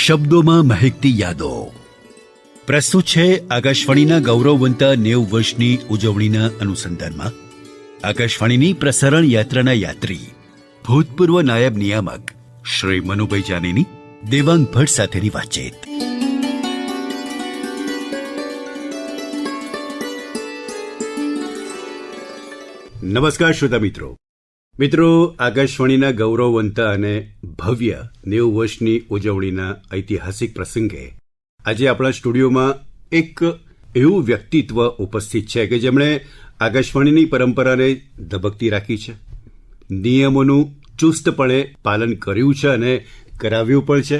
શબ્દોમાં મહેકતી યાદો. પ્રસ્તુત છે આકાશવાણીના ગૌરવવંતા 90 વર્ષની ઉજવણીના અનુસંધાનમાં આકાશવાણીની પ્રસારણ યાત્રાના યાત્રી ભૂતપૂર્વ નાયબ નિયામક શ્રી મનુભાઈ જાનીની દેવાંગ ભટ્ટ સાથેની વાતચીત. નમસ્કાર શ્રોતા મિત્રો, આકાશવાણીના ગૌરવવંતા અને ભવ્ય 90 વર્ષની ઉજવણીના ઐતિહાસિક પ્રસંગે આજે આપણા સ્ટુડિયોમાં એક એવું વ્યક્તિત્વ ઉપસ્થિત છે કે જેમણે આકાશવાણીની પરંપરાને ધબકતી રાખી છે, નિયમોનું ચુસ્તપણે પાલન કર્યું છે અને કરાવ્યું પણ છે,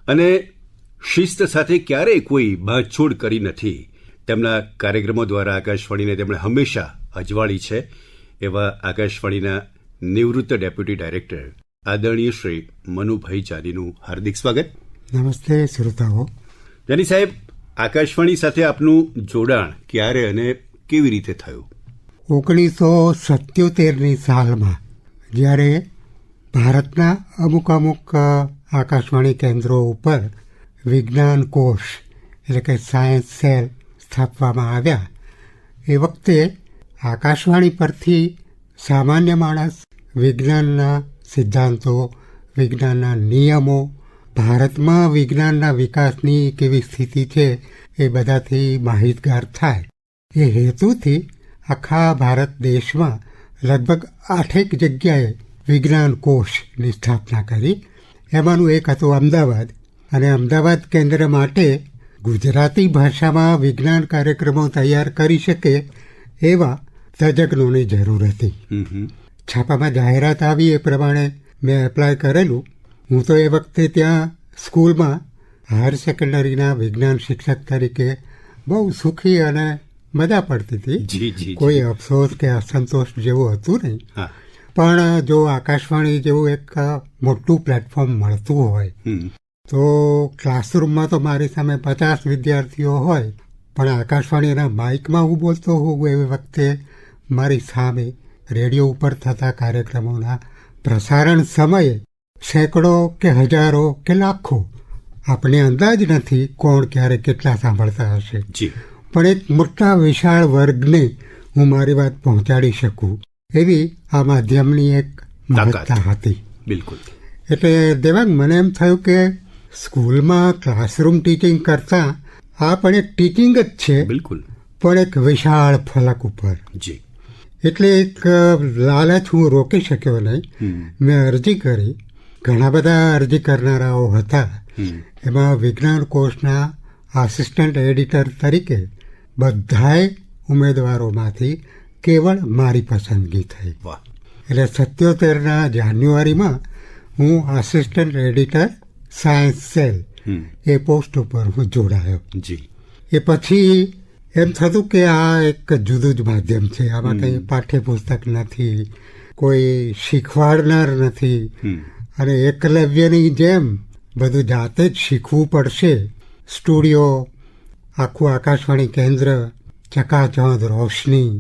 અને શિસ્ત સાથે ક્યારેય કોઈ બાંધછોડ કરી નથી. તેમના કાર્યક્રમો દ્વારા આકાશવાણીને તેમણે હંમેશા અજવાળી છે. એવા આકાશવાણીના નિવૃત્ત ડેપ્યુટી ડાયરેક્ટર આદરણીય શ્રી મનુભાઈ જાનીનું હાર્દિક સ્વાગત. નમસ્તે શ્રોતાઓ. જાની સાહેબ, આકાશવાણી સાથે આપનું જોડાણ ક્યારે અને કેવી રીતે થયું? 1977ની સાલમાં જ્યારે ભારતના અમુક આકાશવાણી કેન્દ્રો ઉપર વિજ્ઞાન કોષ એટલે કે સાયન્સ સેલ સ્થાપવામાં આવ્યા, એ વખતે આકાશવાણી પરથી સામાન્ય માણસ વિજ્ઞાનના સિદ્ધાંતો, વિજ્ઞાનના નિયમો, ભારતમાં વિજ્ઞાનના વિકાસની કેવી સ્થિતિ છે એ બધાથી માહિતગાર થાય. એ હેતુથી આખા ભારત દેશમાં લગભગ 8 જગ્યાએ વિજ્ઞાન કોષની સ્થાપના કરી. એમાંનું એક હતું અમદાવાદ, અને અમદાવાદ કેન્દ્ર માટે ગુજરાતી ભાષામાં વિજ્ઞાન કાર્યક્રમો તૈયાર કરી શકે એવા તજજ્ઞોની જરૂર હતી. છાપામાં જાહેરાત આવી એ પ્રમાણે મેં એપ્લાય કરેલું. હું તો એ વખતે ત્યાં સ્કૂલમાં હાયર સેકન્ડરીના વિજ્ઞાન શિક્ષક તરીકે બહુ સુખી અને મજા પડતી હતી. કોઈ અફસોસ કે અસંતોષ જેવું હતું નહીં. પણ જો આકાશવાણી જેવું એક મોટું પ્લેટફોર્મ મળતું હોય તો ક્લાસરૂમમાં તો મારી સામે 50 વિદ્યાર્થીઓ હોય, પણ આકાશવાણીના માઇકમાં હું બોલતો હોઉં એ વખતે મારી સામે રેડિયો ઉપર થતા કાર્યક્રમોના પ્રસારણ સમયે સેંકડો કે હજારો કે લાખો, આપણે અંદાજ નથી કોણ ક્યારે કેટલા સાંભળતા હશે, પણ એક મોટા વિશાળ વર્ગને હું મારી વાત પહોંચાડી શકું એવી આ માધ્યમની એક મહત્તા હતી. બિલકુલ. એટલે દેવાંગ, મને એમ થયું કે સ્કૂલમાં ક્લાસરૂમ ટીચિંગ કરતાં આ પણ એક ટીચિંગ જ છે. બિલકુલ. પણ એક વિશાળ ફલક ઉપર. જી. એટલે એક લાલચ હું રોકી શક્યો નહીં. મેં અરજી કરી. ઘણા બધા અરજી કરનારાઓ હતા. એમાં વિજ્ઞાન કોષના આસિસ્ટન્ટ એડિટર તરીકે બધાય ઉમેદવારોમાંથી કેવળ મારી પસંદગી થઈ. એટલે 77ના જાન્યુઆરીમાં હું આસિસ્ટન્ટ એડિટર સાયન્સ સેલ એ પોસ્ટ ઉપર હું જોડાયો. એ પછી એમ થતું કે આ એક જુદું જ માધ્યમ છે. આમાં કંઈ પાઠ્યપુસ્તક નથી, કોઈ શીખવાડનાર નથી, અને એકલવ્યની જેમ બધું જાતે જ શીખવું પડશે. સ્ટુડિયો, આખું આકાશવાણી કેન્દ્ર, ચકાચોંધ રોશની,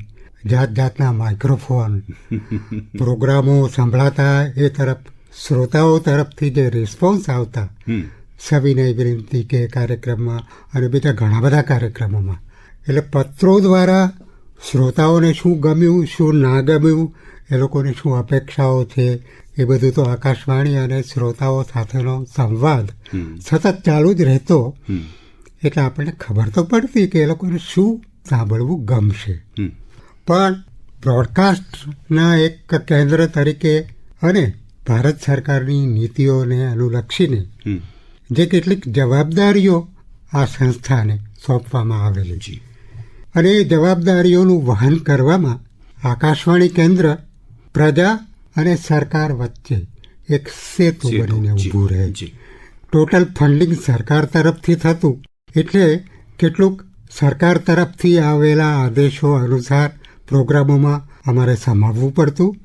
જાત જાતના માઇક્રોફોન, પ્રોગ્રામો સંભળાતા એ તરફ શ્રોતાઓ તરફથી જે રિસ્પોન્સ આવતા સવિનય વિનંતી કે કાર્યક્રમમાં અને બીજા ઘણા બધા કાર્યક્રમોમાં, એટલે પત્રો દ્વારા શ્રોતાઓને શું ગમ્યું, શું ના ગમ્યું, એ લોકોની શું અપેક્ષાઓ છે, એ બધું તો આકાશવાણી અને શ્રોતાઓ સાથેનો સંવાદ સતત ચાલુ જ રહેતો. એટલે આપણને ખબર તો પડતી કે એ લોકોને શું સાંભળવું ગમશે. પણ બ્રોડકાસ્ટના એક કેન્દ્ર તરીકે અને ભારત સરકારની નીતિઓને અનુલક્ષીને જે કેટલીક જવાબદારીઓ આ સંસ્થાને સોંપવામાં આવેલી, અને એ જવાબદારીઓનું વહન કરવામાં આકાશવાણી કેન્દ્ર પ્રજા અને સરકાર વચ્ચે એક સેતુ બનીને ઊભું રહે. ટોટલ ફંડિંગ સરકાર તરફથી થતું, એટલે કેટલુંક સરકાર તરફથી આવેલા આદેશો અનુસાર પ્રોગ્રામોમાં અમારે સમાવવું પડતું,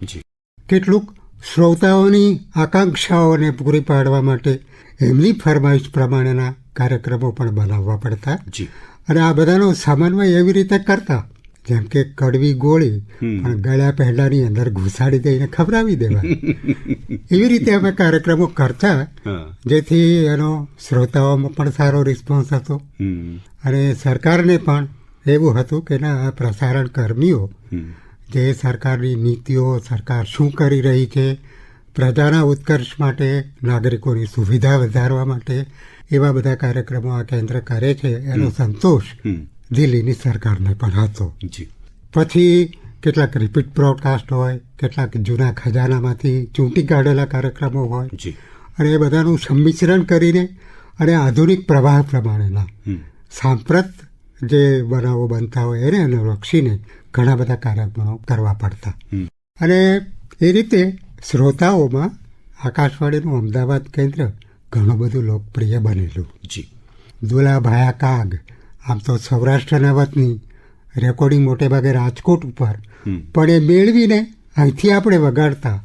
કેટલુંક શ્રોતાઓની આકાંક્ષાઓને પૂરી પાડવા માટે એમની ફરમાઈશ પ્રમાણેના કાર્યક્રમો પણ બનાવવા પડતા. અને આ બધાનો સમન્વય એવી રીતે કરતા જેમ કે કડવી ગોળી પણ ગળ્યા પહેલાની અંદર ઘુસાડી દઈને ખવડાવી દેવાય. એવી રીતે અમે કાર્યક્રમો કરતા, જેથી એનો શ્રોતાઓમાં પણ સારો રિસ્પોન્સ હતો અને સરકારને પણ એવું હતું કે ના, આ પ્રસારણ કર્મીઓ જે સરકારની નીતિઓ, સરકાર શું કરી રહી છે, પ્રજાના ઉત્કર્ષ માટે, નાગરિકોની સુવિધા વધારવા માટે એવા બધા કાર્યક્રમો આ કેન્દ્ર કરે છે, એનો સંતોષ દિલ્હીની સરકારને પણ હતો. પછી કેટલાક રિપીટ બ્રોડકાસ્ટ હોય, કેટલાક જૂના ખજાનામાંથી ચૂંટી કાઢેલા કાર્યક્રમો હોય, અને એ બધાનું સંમિશ્રણ કરીને અને આધુનિક પ્રવાહ પ્રમાણેના સાંપ્રત જે બનાવો બનતા હોય એને અનુલક્ષીને ઘણા બધા કાર્યક્રમો કરવા પડતા. અને એ રીતે શ્રોતાઓમાં આકાશવાણીનું અમદાવાદ કેન્દ્ર ઘણું બધું લોકપ્રિય બનેલું. દુલાભાયા કાગ, આમ તો સૌરાષ્ટ્રના વતની, રેકોર્ડિંગ મોટે ભાગે રાજકોટ ઉપર, પણ એ મેળવીને અહીંથી આપણે વગાડતા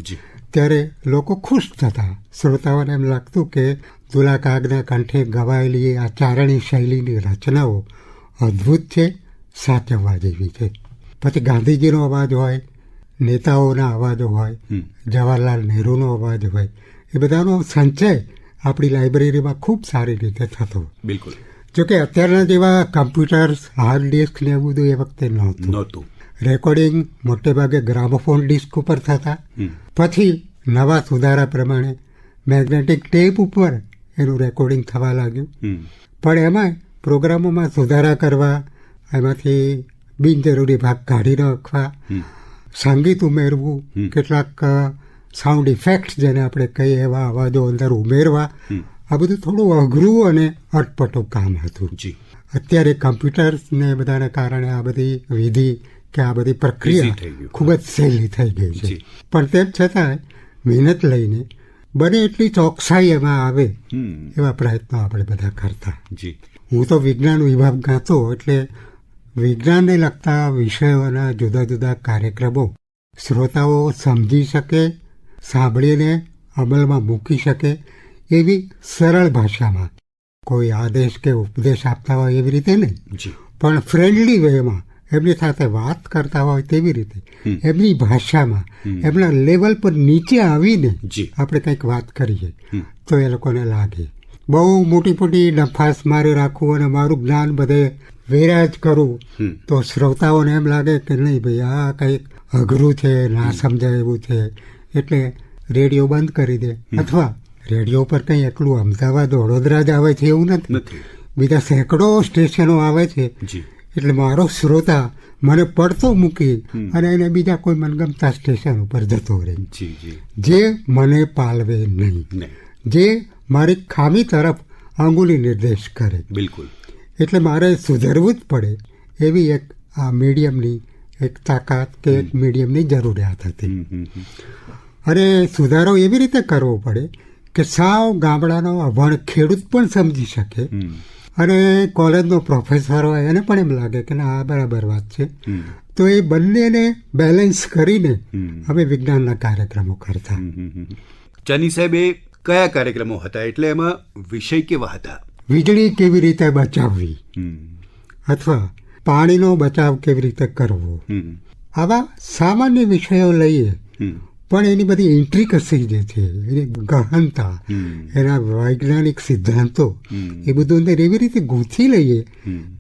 ત્યારે લોકો ખુશ થતા. શ્રોતાઓને એમ લાગતું કે દુલા કાગના કંઠે ગવાયેલી આ ચારણી શૈલીની રચનાઓ અદ્ભુત છે, સાચવવા જેવી છે. પછી ગાંધીજીનો અવાજ હોય, નેતાઓના અવાજો હોય, જવાહરલાલ નહેરુનો અવાજ હોય, એ બધાનો સંચય આપણી લાઇબ્રેરીમાં ખૂબ સારી રીતે થતો. બિલકુલ. જોકે અત્યારના જેવા કમ્પ્યુટર્સ, હાર્ડ ડિસ્ક ને એવું બધું એ વખતે નહોતું. રેકોર્ડિંગ મોટે ભાગે ગ્રામોફોન ડિસ્ક ઉપર થતા. પછી નવા સુધારા પ્રમાણે મેગ્નેટિક ટેપ ઉપર એનું રેકોર્ડિંગ થવા લાગ્યું. પણ એમાં પ્રોગ્રામોમાં સુધારા કરવા, એમાંથી બિનજરૂરી ભાગ કાઢી નાખવા, સંગીત ઉમેરવું, કેટલાક સાઉન્ડ ઇફેક્ટ્સ જેને આપણે કહીએ એવા અવાજો અંદર ઉમેરવા, આ બધું થોડું અઘરું અને અટપટું કામ હતું. અત્યારે કમ્પ્યુટર્સને બધાને કારણે આ બધી વિધિ કે આ બધી પ્રક્રિયા ખૂબ જ સહેલી થઈ ગઈ છે. પણ તેમ છતાં મહેનત લઈને બને એટલી ચોકસાઈ એમાં આવે એવા પ્રયત્નો આપણે બધા કરતા. હું તો વિજ્ઞાન વિભાગમાં હતો, એટલે વિજ્ઞાનને લગતા વિષયોના જુદા જુદા કાર્યક્રમો શ્રોતાઓ સમજી શકે, સાંભળીને અમલમાં મૂકી શકે એવી સરળ ભાષામાં, કોઈ આદેશ કે ઉપદેશ આપતા હોય એવી રીતે નહીં, પણ ફ્રેન્ડલી વેમાં એમની સાથે વાત કરતા હોય તેવી રીતે, એમની ભાષામાં, એમના લેવલ પર નીચે આવીને આપણે કંઈક વાત કરીએ તો એ લોકોને લાગે. બહુ મોટી મોટી નફાસ મારી રાખવું અને મારું જ્ઞાન બધે વેરાજ કરું તો શ્રોતાઓને એમ લાગે કે નહીં ભાઈ, આ કંઈક અઘરું છે, ના સમજાય એવું છે, એટલે રેડિયો બંધ કરી દે. અથવા રેડિયો પર કંઈ એકલું અમદાવાદ, વડોદરા જ આવે છે એવું નથી, બીજા સેંકડો સ્ટેશનો આવે છે. એટલે મારો શ્રોતા મને પડતો મૂકી અને એને બીજા કોઈ મનગમતા સ્ટેશન ઉપર જતો રહે, જે મને પાલવે નહીં, જે મારી ખામી તરફ આંગુલી નિર્દેશ કરે. બિલકુલ. એટલે મારે સુધરવું જ પડે એવી એક આ મીડિયમની એક તાકાત કે એક મીડિયમની જરૂરિયાત હતી. અને સુધારો એવી રીતે કરવો પડે કે સાવ ગામડાનો અભણ ખેડૂત પણ સમજી શકે અને કોલેજનો પ્રોફેસર હોય એને પણ એમ લાગે કે ના, આ બરાબર વાત છે. તો એ બંનેને બેલેન્સ કરીને અમે વિજ્ઞાનના કાર્યક્રમો કરતા. ચાની સાહેબ, એ કયા કાર્યક્રમો હતા? એટલે એમાં વિષય કેવા હતા? વીજળી કેવી રીતે બચાવવી, અથવા પાણીનો બચાવ કેવી રીતે કરવો, આવા સામાન્ય વિષયો લઈએ, પણ એની બધી ઇન્ટ્રિકસી જે છે, એની ગહનતા, એના વૈજ્ઞાનિક સિદ્ધાંતો, એ બધું અંદર એવી રીતે ગૂંથી લઈએ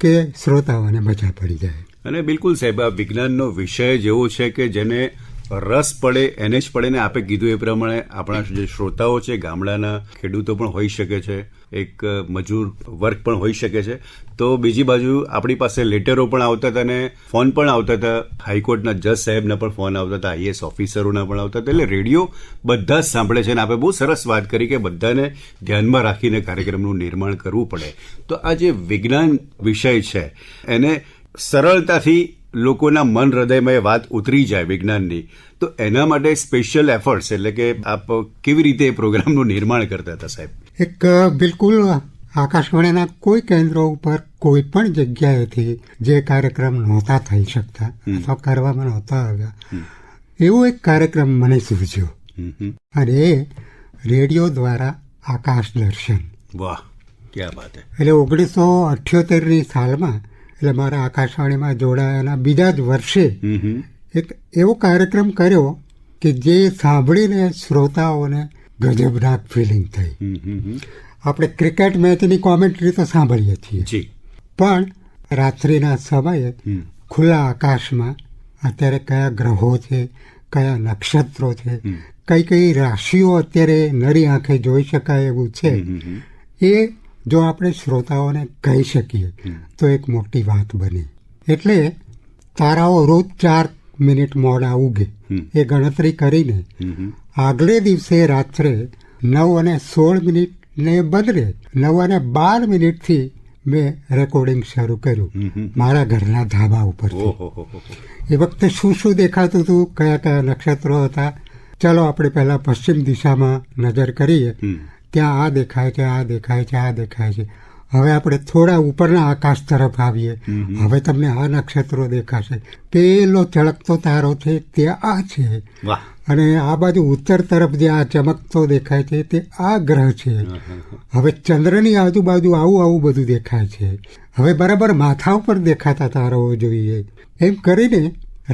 કે શ્રોતાઓને મજા પડી જાય. અને બિલકુલ સાહેબ, આ વિજ્ઞાનનો વિષય જેવો છે કે જેને રસ પડે એને જ પડે. ને આપે કીધું એ પ્રમાણે આપણા જે શ્રોતાઓ છે ગામડાના ખેડૂતો પણ હોઈ શકે છે, એક મજૂર વર્ગ પણ હોઈ શકે છે. તો બીજી બાજુ આપણી પાસે લેટરો પણ આવતા હતા અને ફોન પણ આવતા હતા, હાઈકોર્ટના જજ સાહેબના પણ ફોન આવતા હતા, આઈએએસ ઓફિસરોના પણ આવતા હતા. એટલે રેડિયો બધા જ સાંભળે છે. અને આપણે બહુ સરસ વાત કરી કે બધાને ધ્યાનમાં રાખીને કાર્યક્રમનું નિર્માણ કરવું પડે. તો આ જે વિજ્ઞાન વિષય છે એને સરળતાથી લોકોના મન હૃદયમાં એ વાત ઉતરી જાય વિજ્ઞાનની, તો એના માટે સ્પેશિયલ એફર્ટ્સ, એટલે કે આપ કેવી રીતે એ પ્રોગ્રામનું નિર્માણ કરતા હતા સાહેબ? એક બિલકુલ આકાશવાણીના કોઈ કેન્દ્રો ઉપર કોઈ પણ જગ્યાએથી જે કાર્યક્રમ નહોતા થઈ શકતા અથવા કરવામાં નહોતા આવ્યા, એવો એક કાર્યક્રમ મને સૂઝ્યો અને એ રેડિયો દ્વારા આકાશ દર્શન. વાહ, ક્યાં વાત હે! એટલે 1978ની સાલમાં એટલે મારા આકાશવાણીમાં જોડાયાના બીજા જ વર્ષે હમ હમ. એક એવો કાર્યક્રમ કર્યો કે જે સાંભળીને શ્રોતાઓને ગજબનાક ફિલિંગ થઈ. હમ હમ હમ. આપણે ક્રિકેટ મેચની કોમેન્ટ્રી તો સાંભળીએ છીએ, જી. પણ રાત્રિના સમયે હમ. ખુલ્લા આકાશમાં અત્યારે કયા ગ્રહો છે, કયા નક્ષત્રો છે, કઈ કઈ રાશિઓ અત્યારે નરી આંખે જોઈ શકાય એવું છે, હમ હમ. એ જો આપણે શ્રોતાઓને કહી શકીએ તો એક મોટી વાત બની. એટલે તારાઓ રોજ 4 મિનિટ મોડા ઉગે એ ગણતરી કરીને આગલે દિવસે રાત્રે 9:16 બદલે 9:12 મેં રેકોર્ડિંગ શરૂ કર્યું મારા ઘરના ધાબા ઉપરથી. ઓહો. એ વખતે શું શું દેખાતું હતું, કયા કયા નક્ષત્રો હતા. ચાલો આપણે પહેલાં પશ્ચિમ દિશામાં નજર કરીએ. ત્યાં આ દેખાય છે, આ દેખાય છે, આ દેખાય છે. હવે આપણે થોડા ઉપરના આકાશ તરફ આવીએ. હવે તમને આ નક્ષત્રો દેખાશે. પેલો ચળકતો તારો છે તે આ છે, વાહ. અને આ બાજુ ઉત્તર તરફ જે આ ચમકતો દેખાય છે તે આ ગ્રહ છે. હવે ચંદ્રની આજુબાજુ આવું આવું બધું દેખાય છે. હવે બરાબર માથા ઉપર દેખાતા તારાઓ જોઈએ. એમ કરીને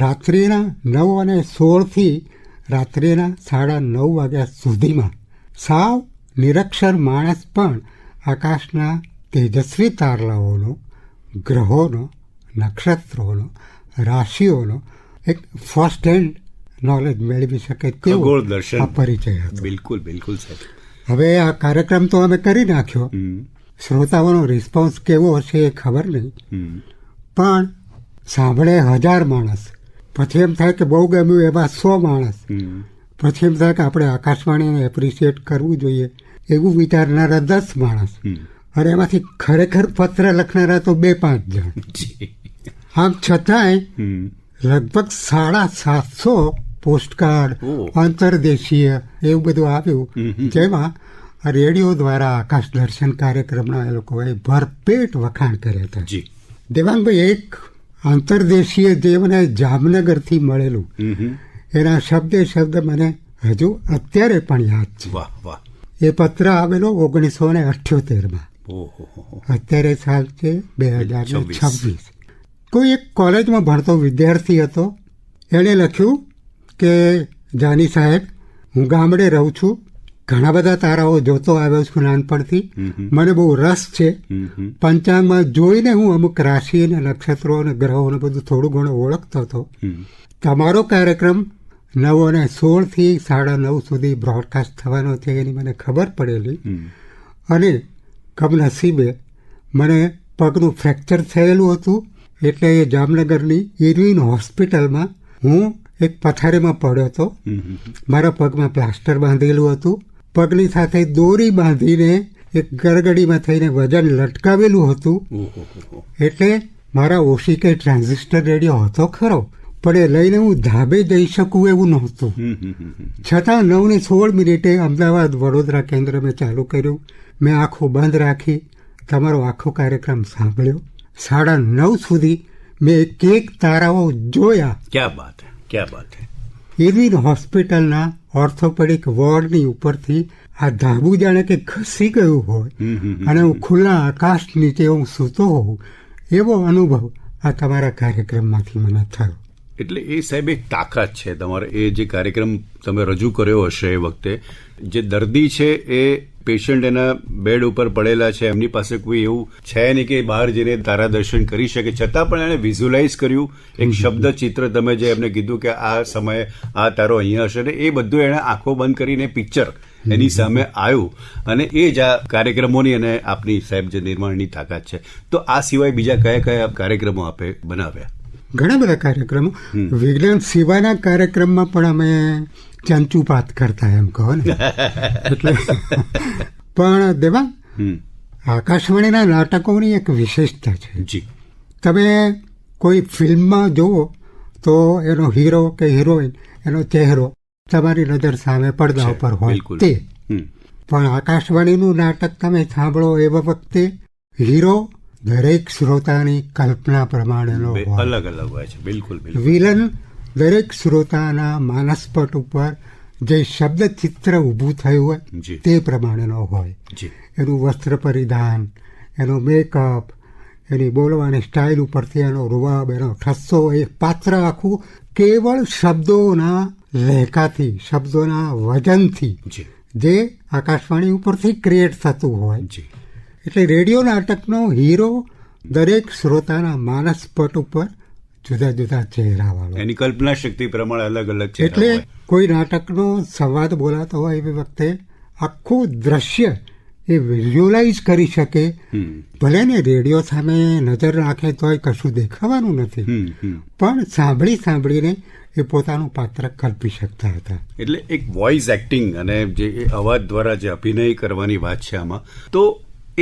રાત્રિના 9:16 રાત્રિના 9:30 વાગ્યા સુધીમાં સાવ નિરક્ષર માણસ પણ આકાશના તેજસ્વી તારલાઓનો, ગ્રહોનો, નક્ષત્રોનો, રાશિઓનો એક ફર્સ્ટ હેન્ડ નોલેજ મેળવી શકે તેવો ખગોળ દર્શન. આ પરિચય હતો. બિલકુલ બિલકુલ સાહેબ. હવે આ કાર્યક્રમ તો અમે કરી નાખ્યો. શ્રોતાઓનો રિસ્પોન્સ કેવો હશે એ ખબર નહીં, પણ સાંભળે 1000 માણસ, પછી એમ થાય કે બહુ ગમ્યું એવા 100 માણસ, પછી એમ થાય કે આપણે આકાશવાણીને એપ્રિશિએટ કરવું જોઈએ એવું વિચારનારા 10 માણસ, અને એમાંથી ખરેખર પત્ર લખનારા તો 2-5 જણ. આમ છતાંય લગભગ 750 પોસ્ટકાર્ડ, અંતરદેશીય એવું બધું આવ્યું, જેમાં રેડિયો દ્વારા આકાશ દર્શન કાર્યક્રમના એ લોકોએ ભરપેટ વખાણ કર્યા હતા. જી. દેવાંગભાઈ, એક અંતરદેશીય જે મને જામનગરથી મળેલું, એના શબ્દ મને હજુ અત્યારે પણ યાદ છે. વાહ વાહ. એ પત્ર આવેલો 1978માં. અત્યારે સાલ છે 2026. કોઈ એક કોલેજમાં ભણતો વિદ્યાર્થી હતો. એણે લખ્યું કે જાની સાહેબ, હું ગામડે રહું છું, ઘણા બધા તારાઓ જોતો આવ્યો છું નાનપણથી, મને બહુ રસ છે. પંચાંગમાં જોઈને હું અમુક રાશિ અને નક્ષત્રો અને ગ્રહોને બધું થોડું ઘણું ઓળખતો હતો. તમારો કાર્યક્રમ 9:16 9:30 સુધી બ્રોડકાસ્ટ થવાનો છે એની મને ખબર પડેલી, અને કમનસીબે મને પગનું ફ્રેક્ચર થયેલું હતું. એટલે એ જામનગરની ઇરવિન હોસ્પિટલમાં હું એક પથારીમાં પડ્યો હતો. મારા પગમાં પ્લાસ્ટર બાંધેલું હતું. પગની સાથે દોરી બાંધીને એક ગરગડીમાં થઈને વજન લટકાવેલું હતું. એટલે મારા ઓશિકે ટ્રાન્ઝિસ્ટર રેડિયો હતો ખરો, પણ એ લઈને હું ધાબે જઈ શકું એવું નહોતું. છતાં 9:16 અમદાવાદ વડોદરા કેન્દ્ર મેં ચાલુ કર્યું. મેં આંખો બંધ રાખી તમારો આખો કાર્યક્રમ સાંભળ્યો. 9:30 સુધી મેં એક તારાઓ જોયા. ક્યા બાત હૈ, ક્યા બાત હૈ. ઇરવિન હોસ્પિટલના ઓર્થોપેડિક વોર્ડની ઉપરથી આ ધાબુ જાણે કે ખસી ગયું હોય, અને હું ખુલ્લા આકાશ નીચે હું સૂતો હોઉં એવો અનુભવ આ તમારા કાર્યક્રમમાંથી મને થયો. એટલે એ સાહેબ એક તાકાત છે તમારે. એ જે કાર્યક્રમ તમે રજૂ કર્યો હશે એ વખતે, જે દર્દી છે એ પેશન્ટ એના બેડ ઉપર પડેલા છે, એમની પાસે કોઈ એવું છે નહીં કે બહાર જઈને તારા દર્શન કરી શકે, છતાં પણ એણે વિઝ્યુલાઇઝ કર્યું. એક શબ્દ ચિત્ર તમે જે એમને કીધું કે આ સમયે આ તારો અહીંયા હશે, ને એ બધું એણે આંખો બંધ કરીને પિક્ચર એની સામે આવ્યું. અને એ જ આ કાર્યક્રમોની અને આપની સાહેબ જે નિર્માણની તાકાત છે. તો આ સિવાય બીજા કયા કયા કાર્યક્રમો આપે બનાવ્યા? ઘણા બધા કાર્યક્રમો. વિજ્ઞાન સિવાયના કાર્યક્રમમાં પણ અમે ચંચુપાત કરતા, એમ કહો ને. એટલે પણ દેવાંગ, આકાશવાણીના નાટકોની એક વિશેષતા છે. જી. તમે કોઈ ફિલ્મમાં જુઓ તો એનો હીરો કે હિરોઈન, એનો ચહેરો તમારી નજર સામે પડદા ઉપર હોય તે, પણ આકાશવાણીનું નાટક તમે સાંભળો એ વખતે હીરો દરેક શ્રોતાની કલ્પના પ્રમાણેનો હોય, અલગ અલગ હોય છે. બિલકુલ. વિલન દરેક શ્રોતાના માનસપટ ઉપર જે શબ્દ ચિત્ર ઊભું થયું હોય તે પ્રમાણેનો હોય. એનું વસ્ત્ર પરિધાન, એનો મેકઅપ, એની બોલવાની સ્ટાઇલ ઉપરથી એનો રૂવાબ, એનો ઠસ્સો, એક પાત્ર આખું કેવળ શબ્દોના લહેકાથી, શબ્દોના વજનથી જી જે આકાશવાણી ઉપરથી ક્રિએટ થતું હોય. જી એટલે રેડિયો નાટકનો હીરો દરેક શ્રોતાના માનસપટ ઉપર જુદા જુદા ચહેરાવાળો. એની કલ્પના શક્તિ પ્રમાણે અલગ અલગ ચહેરા એટલે હોય. કોઈ નાટકનો સંવાદ બોલાતો હોય એવી વખતે આખું દ્રશ્ય એ વિઝ્યુઅલાઇઝ કરી શકે. ભલે ને રેડિયો સામે નજર નાખે તોય કશું દેખાવાનું નથી, પણ સાંભળીને એ પોતાનું પાત્ર કલ્પી શકતા હતા. એટલે એક વોઇસ એક્ટિંગ અને જે એ અવાજ દ્વારા જે અભિનય કરવાની વાત છે આમાં, તો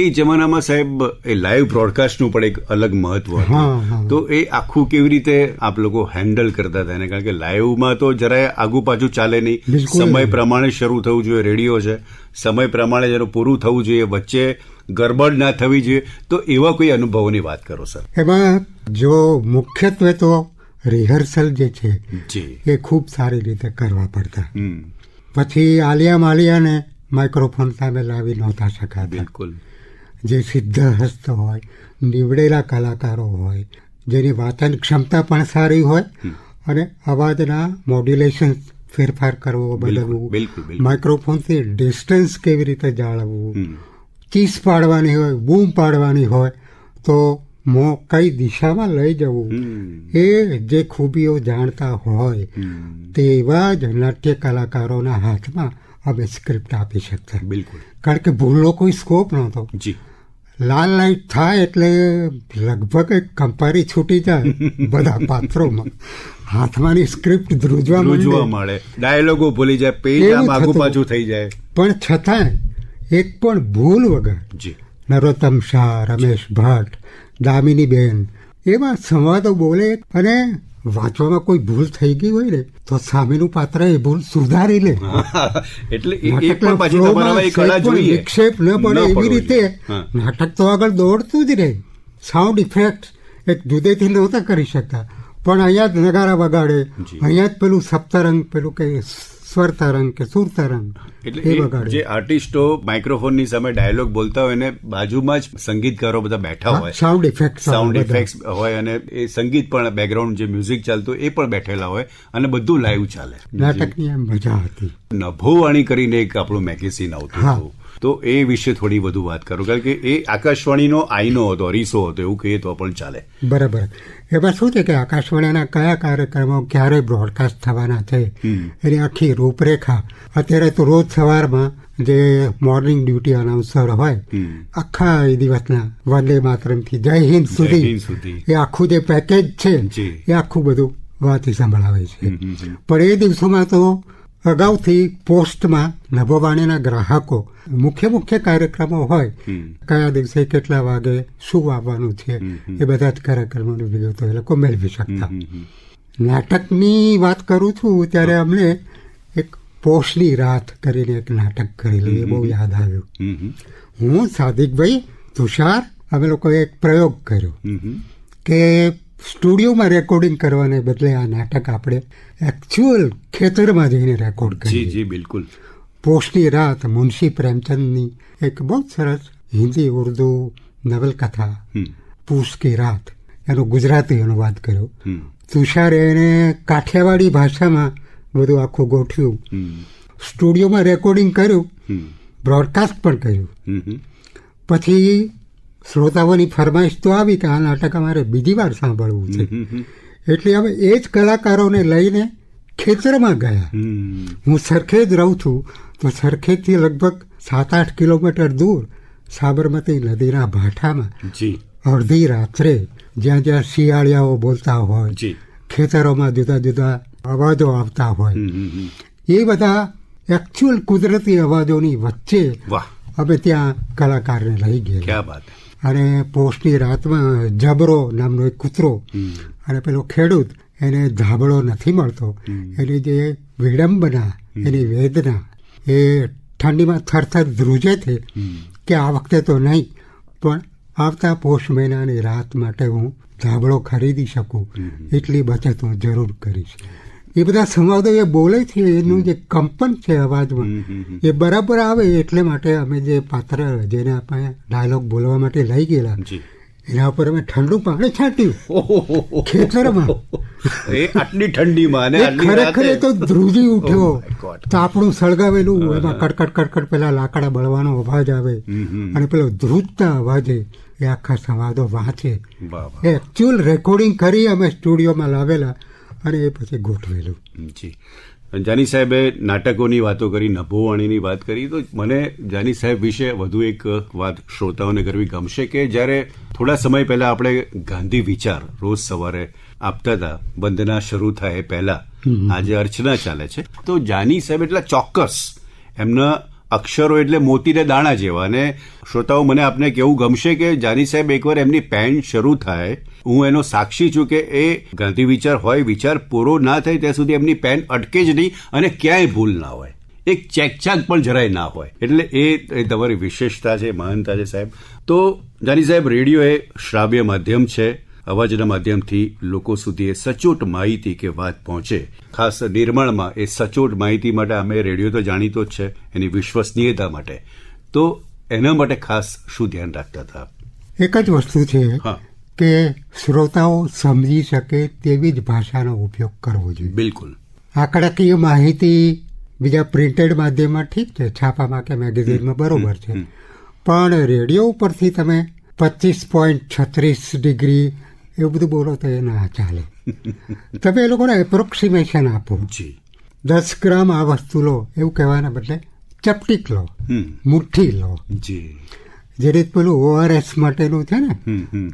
એ જમાનામાં સાહેબ એ લાઈવ બ્રોડકાસ્ટનું પણ એક અલગ મહત્વ હતું. તો એ આખું કેવી રીતે આપ લોકો હેન્ડલ કરતા હતા એને? કારણ કે લાઈવમાં તો જરાય આગુ પાછું ચાલે નહીં, સમય પ્રમાણે શરૂ થવું જોઈએ. રેડિયો છે, સમય પ્રમાણે જેનું પૂરું થવું જોઈએ, વચ્ચે ગરબડ ના થવી જોઈએ. તો એવા કોઈ અનુભવોની વાત કરો સર. એમાં જો મુખ્યત્વે તો રિહર્સલ જે છે જી એ ખૂબ સારી રીતે કરવા પડતા. પછી આલિયા માલિયાને માઇક્રોફોન સામે લાવી નહોતા શકાતા. બિલકુલ. જે સિદ્ધ હસ્ત હોય, નીવડેલા કલાકારો હોય, જેની વાચન ક્ષમતા પણ સારી હોય અને અવાજના મોડ્યુલેશન ફેરફાર કરવો, બદલવું, માઇક્રોફોનથી ડિસ્ટન્સ કેવી રીતે જાળવવું, ચીસ પાડવાની હોય, બૂમ પાડવાની હોય તો કઈ દિશામાં લઈ જવું, એ જે ખૂબીઓ જાણતા હોય તેવા જ નાટ્ય કલાકારોના હાથમાં અમે સ્ક્રિપ્ટ આપી શકતા. બિલકુલ. કારણ કે ભૂલનો કોઈ સ્કોપ નહોતો. જી લાલ લાઈટ થાય એટલે લગભગ એક કંપારી છૂટી જાય બધા પાત્રોમાં. હાથમાંની સ્ક્રિપ્ટ ધ્રુજવા મળે, ડાયલોગો ભૂલી જાય, પેજ આમ આગુ પાછું થઈ જાય. પણ છતાંય એક પણ ભૂલ વગર જી નરોત્તમ શાહ, રમેશ ભટ્ટ, દામિની બેન એવા સંવાદો બોલે અને વાંચવામાં કોઈ ભૂલ થઈ ગઈ હોય ને તો સામેનું પાત્ર એ ભૂલ સુધારી લે. એટલે વિક્ષેપ ન પડે એવી રીતે નાટક તો આગળ દોડતું જ રહે. સાઉન્ડ ઇફેક્ટ એક જુદેથી નહોતા કરી શકતા, પણ અહીંયા જ નગારા વગાડે, અહીંયા જ પેલું સપ્તરંગ, પેલું કે સ્વર તરંગ કે સુર તરંગ એટલે જે આર્ટિસ્ટો માઇક્રોફોનની સામે ડાયલોગ બોલતા હોય ને બાજુમાં જ સંગીતકારો બધા બેઠા હોય, સાઉન્ડ ઇફેક્ટ હોય અને એ સંગીત પણ બેકગ્રાઉન્ડ જે મ્યુઝિક ચાલતું એ પણ બેઠેલા હોય અને બધું લાઈવ ચાલે. નાટકની એમ મજા હતી. નભોવાણી કરીને એક આપણું મેગેઝિન આવતું હતું, તો એ વિશે થોડી વધુ વાત કરો. કારણ કે એ આકાશવાણીનો આઈનો હતો, અરીસો હતો, એવું કહીએ તો પણ ચાલે. બરાબર. એમાં શું છે કે આકાશવાણીના કયા કાર્યક્રમો ક્યારે બ્રોડકાસ્ટ થવાના છે એની આખી રૂપરેખા. અત્યારે તો રોજ સવારમાં જે મોર્નિંગ ડ્યુટી અનાઉન્સર હોય, આખા દિવસના વંદે માતરમથી જય હિન્દ સુધી એ આખું જે પેકેજ છે એ આખું બધું વાંચી સંભળાવે છે. પણ એ દિવસોમાં તો અગાઉથી પોસ્ટમાં નભોવાણીના ગ્રાહકો મુખ્ય કાર્યક્રમો હોય, કયા દિવસે કેટલા વાગે શું આવવાનું છે એ બધા જ કાર્યક્રમોની વિગતો એ લોકો મેળવી શકતા. નાટકની વાત કરું છું ત્યારે અમને એક પોષની રાત કરીને એક નાટક કરેલું, એ બહુ યાદ આવ્યું. હું, સાદિકભાઈ, તુષાર, અમે લોકોએ એક પ્રયોગ કર્યો કે સ્ટુડિયોમાં રેકોર્ડિંગ કરવાને બદલે આ નાટક આપણે એકચ્યુઅલ ખેતરમાં જઈને રેકોર્ડ કરીએ. જી બિલકુલ. પોષની રાત મુનશી પ્રેમચંદની એક બહુ સરસ હિન્દી ઉર્દુ નવલકથા પૂસ કી રાત, એનો ગુજરાતી અનુવાદ કર્યો. તુષારે એને કાઠિયાવાડી ભાષામાં બધું આખું ગોઠવ્યું, સ્ટુડિયોમાં રેકોર્ડિંગ કર્યું, બ્રોડકાસ્ટ પણ કર્યું. પછી શ્રોતાઓની ફરમાઈશ તો આવી કે આ નાટક અમારે બીજી વાર સાંભળવું છે. એટલે અમે એ જ કલાકારોને લઈને ખેતરમાં ગયા. હું સરખેજ રહું છું, તો સરખેજથી લગભગ 7-8 કિલોમીટર દૂર સાબરમતી નદીના ભાઠામાં અડધી રાત્રે જ્યાં જ્યાં શિયાળિયાઓ બોલતા હોય, ખેતરોમાં જુદા જુદા અવાજો આવતા હોય, એ બધા એકચ્યુઅલ કુદરતી અવાજોની વચ્ચે અમે ત્યાં કલાકારને લઈ ગયા. અને પોષની રાતમાં જબરો નામનો એક કૂતરો અને પેલો ખેડૂત, એને ધાબળો નથી મળતો, એની જે વિડંબના, એની વેદના, એ ઠંડીમાં થરથર ધ્રુજે છે કે આ વખતે તો નહીં, પણ આવતા પોષ મહિનાની રાત માટે હું ધાબળો ખરીદી શકું એટલી બચત હું જરૂર કરીશ. એ બધા સંવાદો એ બોલે છે, એનું જે કંપન છે અવાજમાં એ બરાબર આવે. એટલે માટે અમે જે પાત્ર જેને આપણે ડાયલોગ બોલવા માટે લઈ ગયેલા એના ઉપર અમે ઠંડુ પાણી છાંટ્યું ખેતરમાં. એ આટલી ઠંડીમાં અને એ આટલી ખરેખર એ તો ધ્રુજી ઉઠ્યો. Oh my God. તાપણું સળગાવેલું, એમાં કડકડ કડકડ પેલા લાકડા બળવાનો અવાજ આવે અને પેલો ધ્રુજતા અવાજે એ આખા સંવાદો વાંચે. વાહ, વાહ. એ એકચ્યુઅલ રેકોર્ડિંગ કરી અમે સ્ટુડિયોમાં લાવેલા અને એ પછી ગોઠવેલું. જી. જાની સાહેબે નાટકોની વાતો કરી, નભોવાણીની વાત કરી, તો મને જાની સાહેબ વિશે વધુ એક વાત શ્રોતાઓને કરવી ગમશે કે જ્યારે થોડા સમય પહેલા આપણે ગાંધી વિચાર રોજ સવારે આપતા હતા, વંદના શરૂ થાય એ પહેલા, આજે અર્ચના ચાલે છે, તો જાની સાહેબ એટલા ચોક્કસ, એમના અક્ષરો એટલે મોતીને દાણા જેવા. અને શ્રોતાઓ, મને આપને કેવું ગમશે કે જાની સાહેબ એકવાર એમની પેન શરૂ થાય, હું એનો સાક્ષી છું કે એ ગાંધી વિચાર હોય, વિચાર પૂરો ના થાય ત્યાં સુધી એમની પેન અટકે જ નહીં અને ક્યાંય ભૂલ ના હોય, એક ચેકચાક પણ જરાય ના હોય. એટલે એ તમારી વિશેષતા છે, મહાનતા છે સાહેબ. તો જાની સાહેબ, રેડિયો એ શ્રાવ્ય માધ્યમ છે, અવાજના માધ્યમથી લોકો સુધી એ સચોટ માહિતી કે વાત પહોંચે. ખાસ નિર્માણમાં એ સચોટ માહિતી માટે અમે રેડિયો તો જાણીતો જ છે, એની વિશ્વસનીયતા માટે. તો એના માટે ખાસ શું ધ્યાન રાખતા હતા? એક જ વસ્તુ છે હા, કે શ્રોતાઓ સમજી શકે તેવી જ ભાષાનો ઉપયોગ કરવો જોઈએ. બિલકુલ. આંકડાકીય માહિતી બીજા પ્રિન્ટેડ માધ્યમમાં ઠીક છે, છાપામાં કે મેગેઝિનમાં બરોબર છે, પણ રેડિયો ઉપરથી તમે 25.36 ડિગ્રી એવું બધું બોલો તો એ ના ચાલે. તમે એ લોકોને એપ્રોક્સિમેશન આપો. જી. 10 ગ્રામ આ વસ્તુ લો એવું કહેવાના બદલે ચપટીક લો, મુઠ્ઠી લો. જી. જે રીતે પેલું ORS માટેનું છે ને,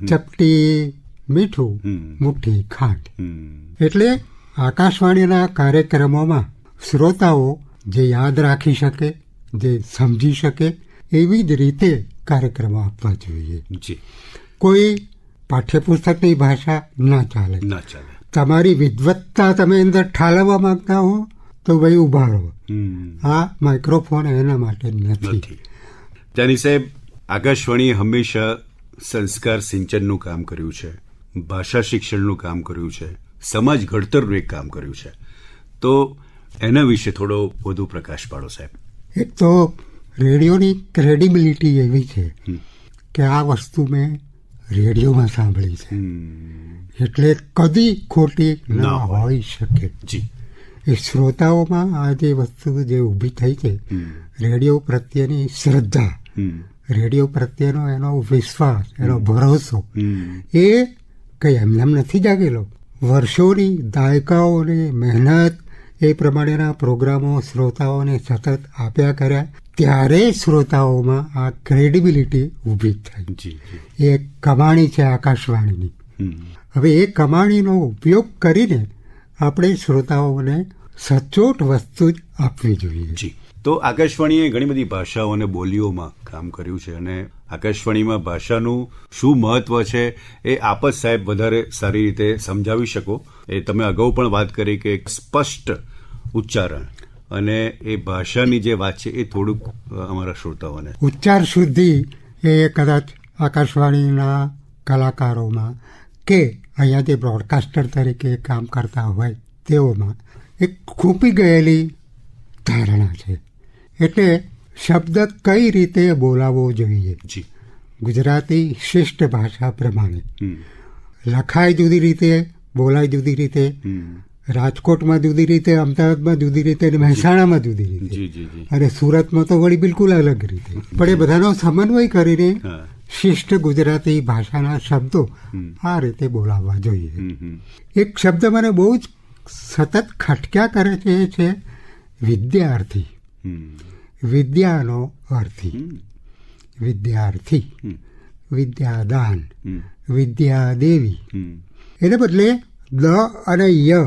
ચપટી મીઠું, મુઠ્ઠી ખાંડ. એટલે આકાશવાણીના કાર્યક્રમોમાં શ્રોતાઓ જે યાદ રાખી શકે, જે સમજી શકે એવી જ રીતે કાર્યક્રમો આપવા જોઈએ. જી. કોઈ પાઠ્યપુસ્તકની ભાષા ના ચાલે. ના ચાલે. તમારી વિદ્વત્તા તમે અંદર ઠાલવવા માંગતા હો તો ભાઈ ઉભા રહો. આ માઇક્રોફોન એના માટે નથી. જાની સાહેબ, આકાશવાણીએ હંમેશા સંસ્કાર સિંચનનું કામ કર્યું છે, ભાષા શિક્ષણનું કામ કર્યું છે, સમાજ ઘડતરનું એક કામ કર્યું છે. તો એના વિશે થોડો વધુ પ્રકાશ પાડો સાહેબ. એક તો રેડિયોની ક્રેડિબિલિટી એવી છે કે આ વસ્તુ મેં રેડિયોમાં સાંભળી છે, એટલે કદી ખોટી ના હોઈ શકે. જી. એ શ્રોતાઓમાં આ જે વસ્તુ જે ઊભી થઈ છે, રેડિયો પ્રત્યેની શ્રદ્ધા, રેડિયો પ્રત્યેનો એનો વિશ્વાસ, એનો ભરોસો, એ કંઈ એમનેમ નથી જાગેલો. વર્ષોની, દાયકાઓની મહેનત, એ પ્રમાણેના પ્રોગ્રામો શ્રોતાઓને સતત આપ્યા કર્યા, ત્યારે શ્રોતાઓમાં આ ક્રેડિબિલિટી ઊભી થઈ. જી. એ કમાણી છે આકાશવાણીની. હવે એ કમાણીનો ઉપયોગ કરીને આપણે શ્રોતાઓને સચોટ વસ્તુ જ આપવી જોઈએ. જી. તો આકાશવાણીએ ઘણી બધી ભાષાઓ અને બોલીઓમાં કામ કર્યું છે, અને આકાશવાણીમાં ભાષાનું શું મહત્વ છે એ આપ જ સાહેબ વધારે સારી રીતે સમજાવી શકો. એ તમે અગાઉ પણ વાત કરી કે સ્પષ્ટ ઉચ્ચારણ અને એ ભાષાની જે વાત છે એ થોડુંક અમારા શ્રોતાઓને. ઉચ્ચાર શુદ્ધિ એ કદાચ આકાશવાણીના કલાકારોમાં કે અહીંયા જે બ્રોડકાસ્ટર તરીકે કામ કરતા હોય તેઓમાં એક ખૂંપી ગયેલી ધારણા છે. એટલે શબ્દ કઈ રીતે બોલાવવો જોઈએ. જી. ગુજરાતી શિષ્ટ ભાષા પ્રમાણે લખાય જુદી રીતે, બોલાય જુદી રીતે, રાજકોટમાં જુદી રીતે, અમદાવાદમાં જુદી રીતે અને મહેસાણામાં જુદી રીતે, જી. જી. જી. અને સુરતમાં તો વળી બિલકુલ અલગ રીતે. પણ એ બધાનો સમન્વય કરીને શિષ્ટ ગુજરાતી ભાષાના શબ્દો આ રીતે બોલાવવા જોઈએ. એક શબ્દ મને બહુ જ સતત ખટક્યા કરે છે, એ છે વિદ્યાર્થી. વિદ્યાનો અર્થી, વિદ્યાર્થી, વિદ્યાદાન, વિદ્યાદેવી. એને બદલે દ અને ય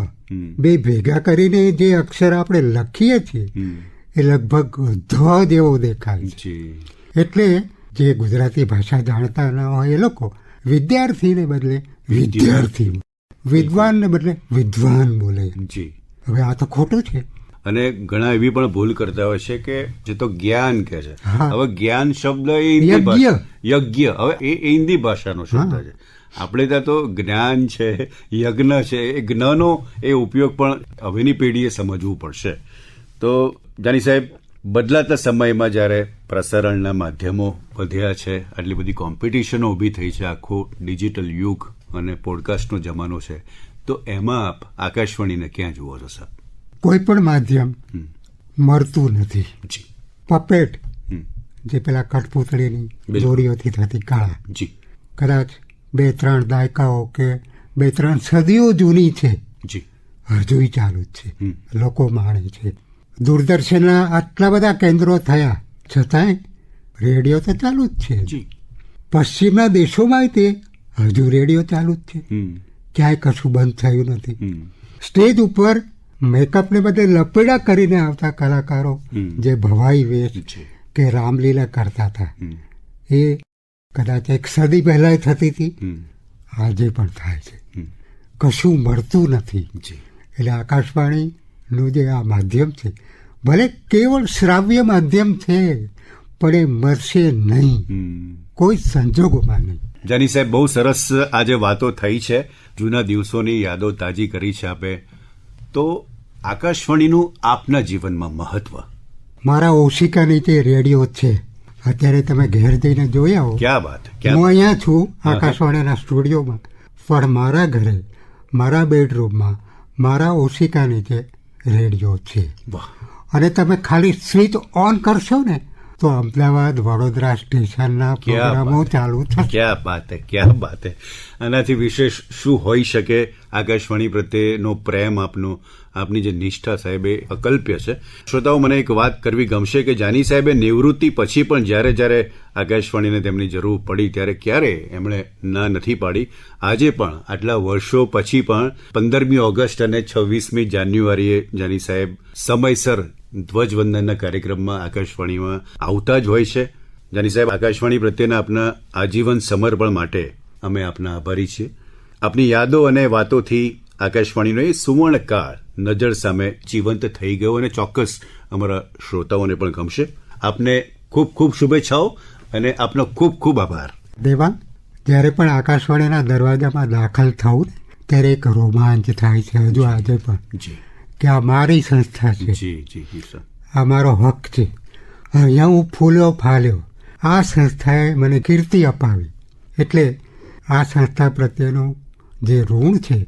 બે ભેગા કરીને જે અક્ષર આપણે લખીએ છીએ એ લગભગ ધ જેવો દેખાય છે. એટલે જે ગુજરાતી ભાષા જાણતા ન હોય એ લોકો વિદ્યાર્થીને બદલે વિદ્યાર્થી, વિદ્વાનને બદલે વિદ્વાન બોલે. જી. હવે આ તો ખોટું છે. અને ઘણા એવી પણ ભૂલ કરતા હોય છે કે જે તો જ્ઞાન કે છે. હા. હવે જ્ઞાન શબ્દ એ હિન્દી ભાષા, યજ્ઞ, હવે એ હિન્દી ભાષાનો શબ્દ છે. આપણે ત્યાં તો જ્ઞાન છે, યજ્ઞ છે, એ જ્ઞનો એ ઉપયોગ પણ હવેની પેઢીએ સમજવું પડશે. તો જાની સાહેબ, બદલાતા સમયમાં જ્યારે પ્રસારણના માધ્યમો વધ્યા છે, આટલી બધી કોમ્પિટિશનો ઊભી થઈ છે, આખો ડિજિટલ યુગ અને પોડકાસ્ટનો જમાનો છે, તો એમાં આપ આકાશવાણીને ક્યાં જુઓ છો સાહેબ? કોઈ પણ માધ્યમ મરતું નથી. જી પપેટ જે પેલા કઠપૂતળીની દોરીઓથી થતી કળા જી કદાચ 2-3 દાયકાઓ કે 2-3 સદીઓ જૂની છે, જી હજુય ચાલુ જ છે, લોકો માણે છે. દૂરદર્શનના આટલા બધા કેન્દ્રો થયા છતાંય રેડિયો તો ચાલુ જ છે. જી પશ્ચિમના દેશોમાં તે હજુ રેડિયો ચાલુ જ છે, ક્યાંય કશું બંધ થયું નથી. સ્ટેજ ઉપર મેકઅપને બદલે લપેડા કરીને આવતા કલાકારો જે ભવાઈ વેશ કે રામલીલા કરતા હતા, એ કદાચ 1 સદી પહેલાં થતી હતી, આજે પણ થાય છે. કશું મળતું નથી. એટલે આકાશવાણીનું જે આ માધ્યમ છે, ભલે કેવળ શ્રાવ્ય માધ્યમ છે, પણ એ મરશે નહીં, કોઈ સંજોગોમાં નહીં. જાની સાહેબ, બહુ સરસ આજે વાતો થઈ છે, જૂના દિવસોની યાદો તાજી કરી છે આપે. તો આકાશવાણીનું આપના જીવનમાં મહત્વ? મારા ઓશિકા નીચે રેડિયો જ છે. અત્યારે તમે ઘેર જઈને જોઈ આવો. ક્યાં વાત! હું અહીંયા છું આકાશવાણીના સ્ટુડિયોમાં, પણ મારા ઘરે, મારા બેડરૂમમાં, મારા ઓશિકા નીચે રેડિયો છે. અને તમે ખાલી સ્વિચ ઓન કરશો ને તો અમદાવાદ વડોદરા સ્ટેશનના પ્રોગ્રામો ચાલુ થશે. ક્યાં બાત હે, ક્યાં બાત હે! આનાથી વિશેષ શું હોઈ શકે? આકાશવાણી પ્રત્યેનો પ્રેમ આપનો, આપની જે નિષ્ઠા સાહેબ, એ અકલ્પ્ય છે. શ્રોતાઓ, મને એક વાત કરવી ગમશે કે જાની સાહેબે નિવૃત્તિ પછી પણ જ્યારે જ્યારે આકાશવાણીને તેમની જરૂર પડી ત્યારે ક્યારે એમણે ના નથી પાડી. આજે પણ આટલા વર્ષો પછી પણ 15મી ઓગસ્ટ અને 26મી જાન્યુઆરીએ જાની સાહેબ સમયસર ધ્વજવંદનના કાર્યક્રમમાં આકાશવાણીમાં આવતા જ હોય છે. જાની સાહેબ, આકાશવાણી પ્રત્યેના આપના આજીવન સમર્પણ માટે અમે આપના આભારી છીએ. આપની યાદો અને વાતોથી આકાશવાણીનો એ સુવર્ણકાળ નજર સામે જીવંત થઈ ગયો અને ચોક્કસ અમારા શ્રોતાઓને પણ ગમશે. આપને ખૂબ ખૂબ શુભેચ્છાઓ અને આપનો ખૂબ ખૂબ આભાર. દેવાંગ, જ્યારે પણ આકાશવાણીના દરવાજામાં દાખલ થવું ત્યારે એક રોમાંચ થાય છે, હજુ આજે પણ, જી, કે આ મારી સંસ્થા છે, જી જી જી સર, આ મારો હક છે, અહીંયા હું ફૂલ્યો ફાલ્યો, આ સંસ્થાએ મને કીર્તિ અપાવી. એટલે આ સંસ્થા પ્રત્યેનું જે ઋણ છે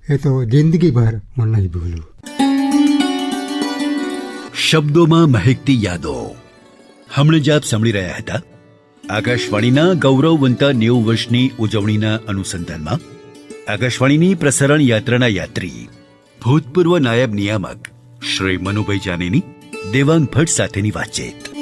એ તો જિંદગીભર હું નહીં ભૂલું. શબ્દોમાં મહેકતી યાદો. હમણાં જ આપ સાંભળી રહ્યા હતા આકાશવાણીના ગૌરવવંતા 90 વર્ષની ઉજવણીના અનુસંધાનમાં આકાશવાણીની પ્રસારણ યાત્રાના યાત્રી, ભૂતપૂર્વ નાયબ નિયામક શ્રી મનુભાઈ જાનીની દેવાંગ ભટ્ટ સાથેની વાતચીત.